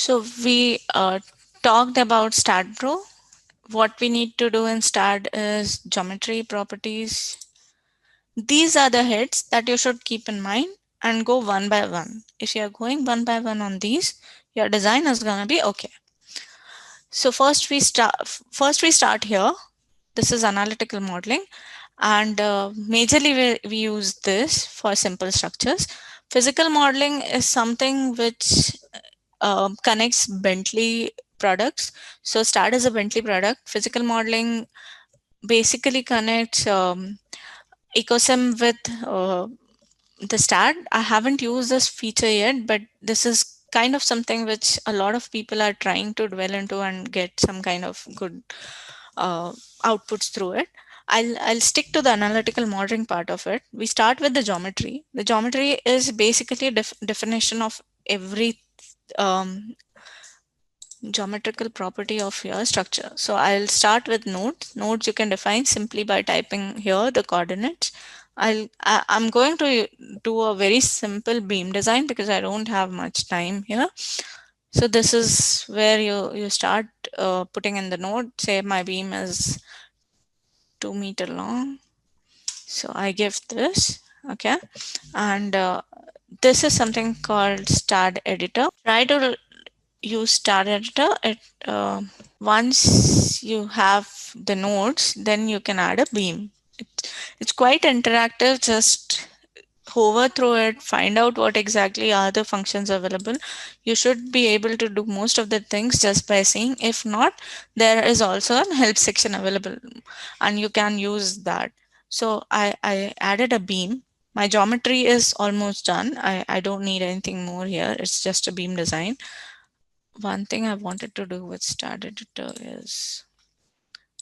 So we talked about StatPro. What we need to do in Stat is geometry properties. These are the hits that you should keep in mind and go one by one. If you're going one by one on these, your design is gonna be okay. So first we start here. This is analytical modeling, and majorly we use this for simple structures. Physical modeling is something which connects Bentley products. So Start is a Bentley product. Physical modeling basically connects Ecosym with the Start. I haven't used this feature yet, but this is kind of something which a lot of people are trying to dwell into and get some kind of good uh, outputs through it. I'll stick to the analytical modeling part of it. We start with the geometry. The geometry is basically a definition of every um, geometrical property of your structure. So I'll start with nodes. Nodes you can define simply by typing here the coordinates. I'm going to do a very simple beam design because I don't have much time here. So this is where you start putting in the node. Say my beam is 2 meter long. So I give this, okay, and this is something called Start Editor. Try to use Start Editor. Once you have the nodes, then you can add a beam. It's quite interactive. Just hover through it, find out what exactly are the functions available. You should be able to do most of the things just by seeing. If not, there is also a help section available and you can use that. So I added a beam. My geometry is almost done. I don't need anything more here. It's just a beam design. One thing I wanted to do with Start Editor is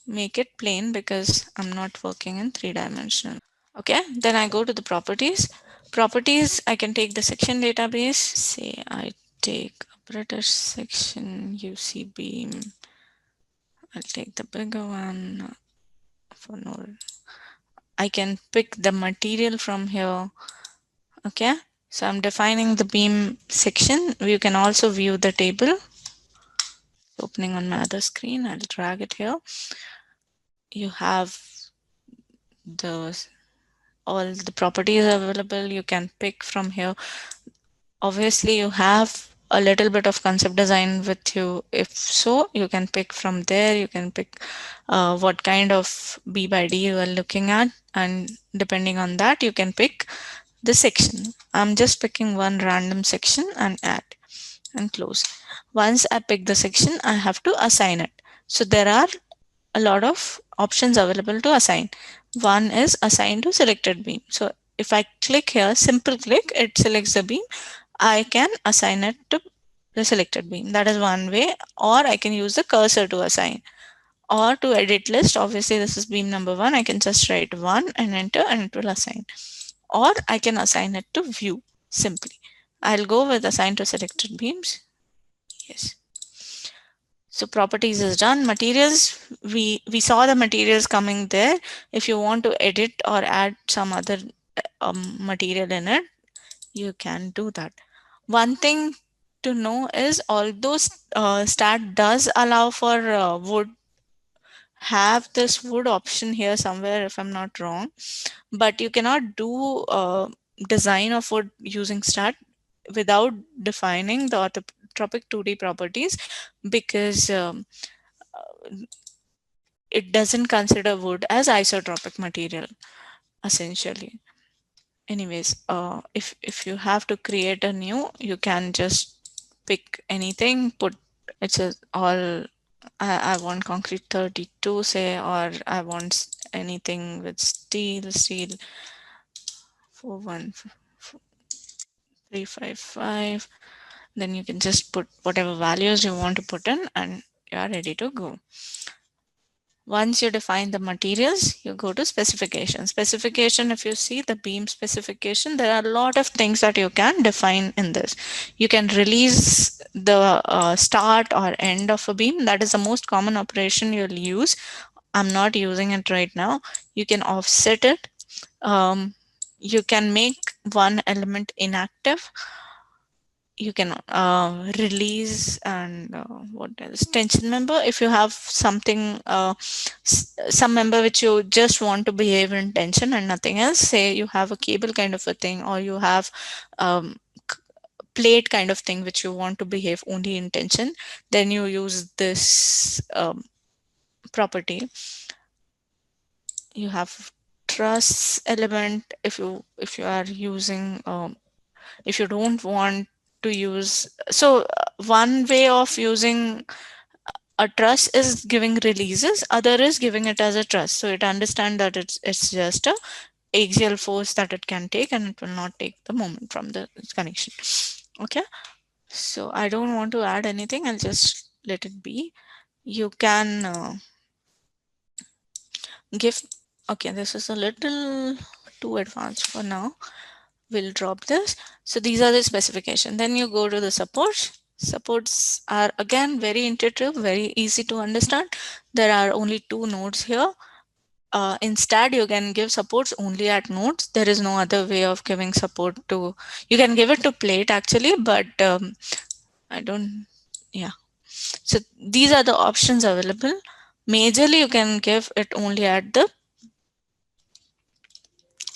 make it plain because I'm not working in 3-dimensional. Okay, then I go to the properties. Properties, I can take the section database. Say I take a British section UC beam. I'll take the bigger one for no. I can pick the material from here. Okay, so I'm defining the beam section. You can also view the table. Opening on my other screen, I'll drag it here. You have the all the properties available. You can pick from here. Obviously you have a little bit of concept design with you. If so, you can pick from there. You can pick what kind of B by D you are looking at, and depending on that you can pick the section. I'm just picking one random section and add and close. Once I pick the section, I have to assign it. So there are a lot of options available to assign. One is assign to selected beam. So if I click here, simple click, it selects the beam. I can assign it to the selected beam. That is one way, or I can use the cursor to assign. Or to edit list, obviously this is beam number 1. I can just write 1 and enter and it will assign. Or I can assign it to view simply. I'll go with assign to selected beams. Yes. So properties is done. Materials, we saw the materials coming there. If you want to edit or add some other material in it, you can do that. One thing to know is, although Stat does allow for wood, have this wood option here somewhere if I'm not wrong, but you cannot do design of wood using Stat without defining the orthotropic 2D properties, because it doesn't consider wood as isotropic material essentially. Anyways, if you have to create a new, you can just pick anything, put it's a all I want concrete 32 say, or I want anything with steel 41355. Then you can just put whatever values you want to put in and you are ready to go. Once you define the materials, you go to specification. Specification, if you see the beam specification, there are a lot of things that you can define in this. You can release the start or end of a beam. That is the most common operation you'll use. I'm not using it right now. You can offset it. You can make one element inactive. you can release and what else, tension member. If you have something some member which you just want to behave in tension and nothing else, say you have a cable kind of a thing, or you have um, plate kind of thing which you want to behave only in tension, then you use this property. You have truss element. If you are using if you don't want to use, so one way of using a truss is giving releases, other is giving it as a truss, so it understand that it's just a axial force that it can take, and it will not take the moment from the connection. Okay, so I don't want to add anything, I'll just let it be. You can give, okay, this is a little too advanced for now, we'll drop this. So these are the specification. Then you go to the supports. Supports are again very intuitive, very easy to understand. There are only two nodes here. Instead, you can give supports only at nodes. There is no other way of giving support to, you can give it to plate actually, but I don't, yeah. So these are the options available. Majorly, you can give it only at the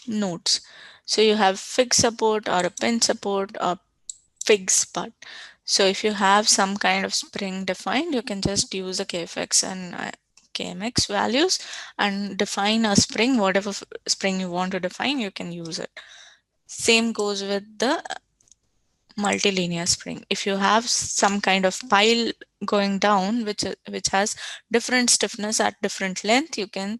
nodes. So you have fixed support or a pin support or fixed part. So if you have some kind of spring defined, you can just use the KFX and KMX values and define a spring, whatever spring you want to define, you can use it. Same goes with the multilinear spring. If you have some kind of pile going down, which has different stiffness at different length, you can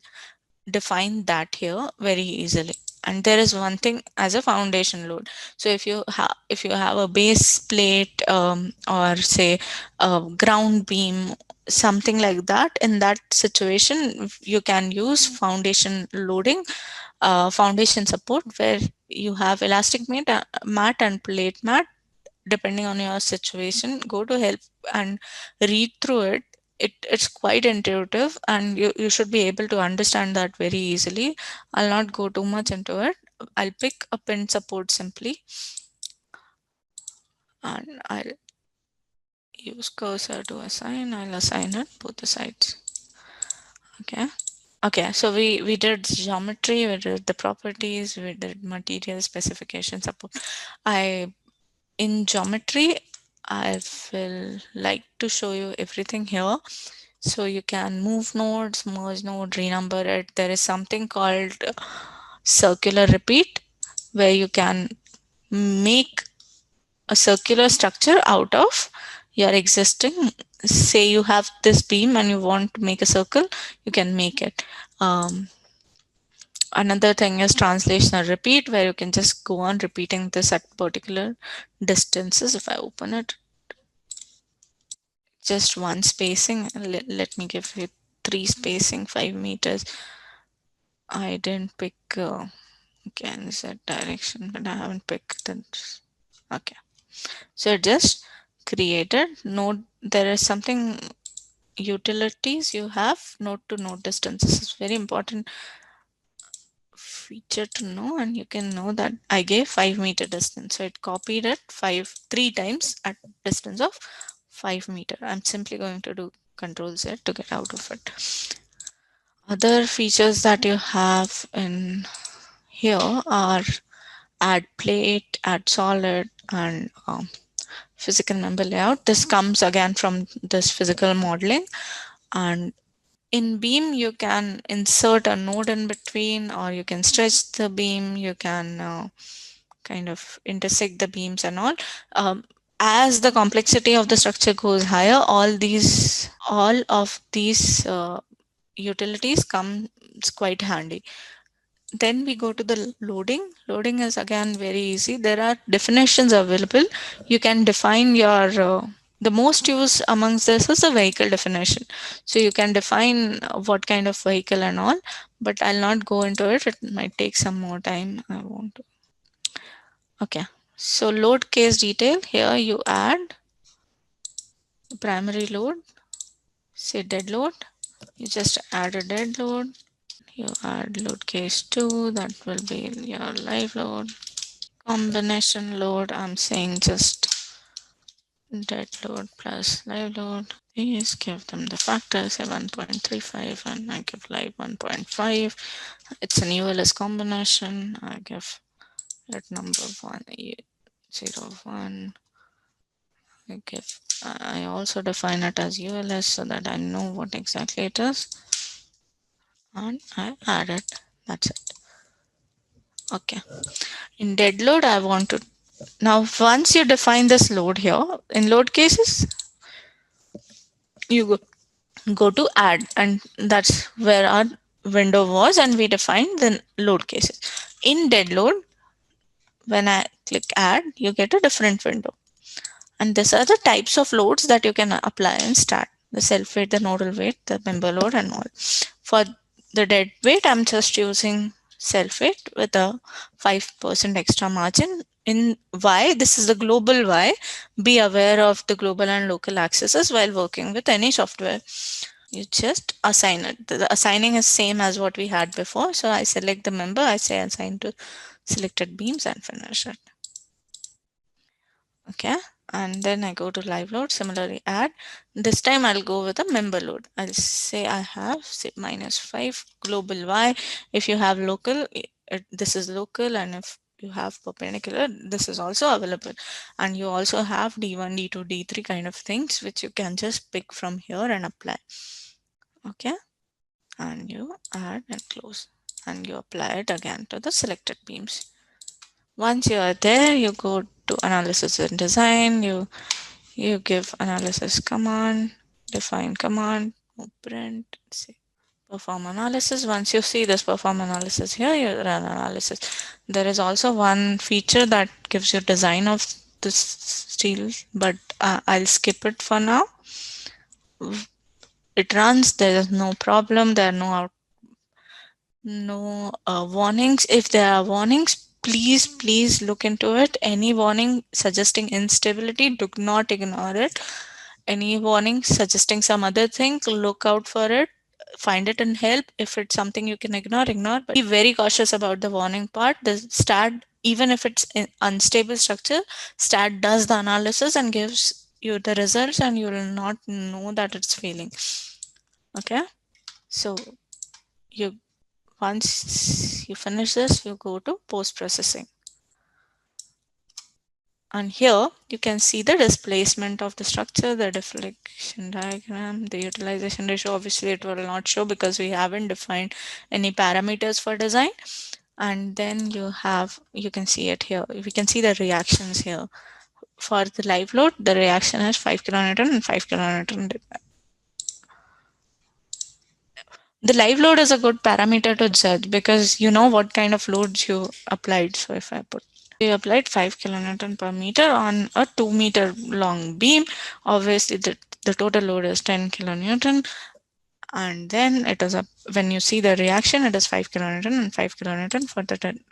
define that here very easily. And there is one thing as a foundation load. So if you have a base plate or say a ground beam, something like that, in that situation you can use foundation loading, foundation support, where you have elastic mat and plate mat. Depending on your situation, go to help and read through it. It's quite intuitive, and you should be able to understand that very easily. I'll not go too much into it. I'll pick a pin support simply, and I'll use cursor to assign. I'll assign it both the sides. Okay. Okay, so we did geometry, we did the properties, we did material specification support. In geometry, I will like to show you everything here. So you can move nodes, merge node, renumber it. There is something called circular repeat, where you can make a circular structure out of your existing, say you have this beam and you want to make a circle, you can make it. Another thing is translational repeat, where you can just go on repeating this at particular distances. If I open it, just one spacing, let me give you 3 spacing, 5 meters. I didn't pick again Z direction, but I haven't picked that. Okay, so just created node. There is something utilities you have, node to node distances is very important feature to know, and you can know that I gave 5-meter distance, so it copied it 3 times at distance of 5 meter. I'm simply going to do Control Z to get out of it. Other features that you have in here are add plate, add solid, and physical member layout. This comes again from this physical modeling. And in beam, you can insert a node in between, or you can stretch the beam, you can kind of intersect the beams and all. As the complexity of the structure goes higher, all of these utilities comes quite handy. Then we go to the loading. Loading is again very easy. There are definitions available. You can define your the most used amongst this is a vehicle definition. So you can define what kind of vehicle and all, but I'll not go into it. It might take some more time. I want to. Okay. So load case detail, here you add primary load, say dead load. You just add a dead load. You add load case 2, that will be your live load. Combination load, I'm saying just dead load plus live load. Please give them the factors, say 1.35 and I give live 1.5. It's an ULS combination. I give let number 101. I give I also define it as ULS so that I know what exactly it is, and I add it. That's it. Okay. In dead load, I want to now once you define this load here, in load cases, you go to add, and that's where our window was, and we defined the load cases. In dead load, when I click add, you get a different window. And these are the types of loads that you can apply and start. The self weight, the nodal weight, the member load, and all. For the dead weight, I'm just using self weight with a 5% extra margin. In Y, this is the global Y. Be aware of the global and local accesses while working with any software. You just assign it. The assigning is same as what we had before. So I select the member, I say assign to selected beams and finish it. Okay, and then I go to live load, similarly add. This time I'll go with a member load. I'll say I have say -5 global Y. If you have local, this is local, and if you have perpendicular, this is also available. And you also have D1, D2, D3 kind of things, which you can just pick from here and apply. Okay, and you add and close, and you apply it again to the selected beams. Once you are there, you go to analysis and design, you give analysis command, define command, print, see, perform analysis. Once you see this perform analysis here, you run analysis. There is also one feature that gives you design of this steel, but I'll skip it for now. It runs, there is no problem, there are no warnings. If there are warnings, please look into it. Any warning suggesting instability, do not ignore it. Any warning suggesting some other thing, look out for it, find it and help. If it's something you can ignore, but be very cautious about the warning part. The STAT, even if it's an unstable structure, STAT does the analysis and gives you the results, and you will not know that it's failing. Okay, so you once you finish this, you go to post processing. And here you can see the displacement of the structure, the deflection diagram, the utilization ratio. Obviously, it will not show because we haven't defined any parameters for design. And then you can see it here. We can see the reactions here. For the live load, the reaction is 5 kilonewton and 5 kilonewton. The live load is a good parameter to judge because you know what kind of loads you applied. So if I put we applied 5 kilonewton per meter on a 2-meter long beam, obviously the total load is 10 kilonewton, and then it is when you see the reaction, it is 5 kilonewton and 5 kilonewton for the 10,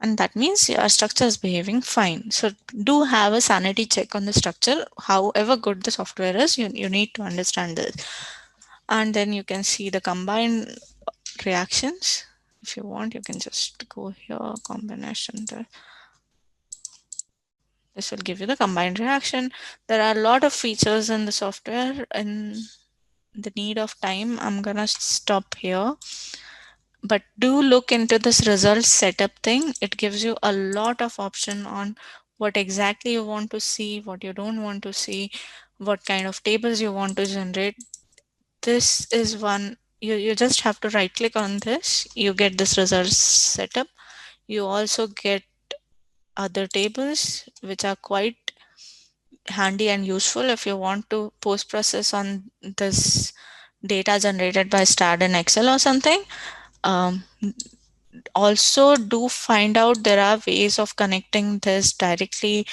and that means your structure is behaving fine. So do have a sanity check on the structure. However good the software is, you need to understand this. And then you can see the combined reactions. If you want, you can just go here, combination there. This will give you the combined reaction. There are a lot of features in the software. In the need of time, I'm gonna stop here. But do look into this result setup thing. It gives you a lot of option on what exactly you want to see, what you don't want to see, what kind of tables you want to generate. This is one, you just have to right click on this. You get this results setup. You also get other tables which are quite handy and useful if you want to post process on this data generated by STAAD in Excel or something. Also do find out there are ways of connecting this directly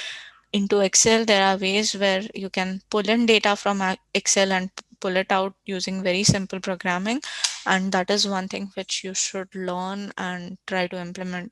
into Excel. There are ways where you can pull in data from Excel and pull it out using very simple programming, and that is one thing which you should learn and try to implement.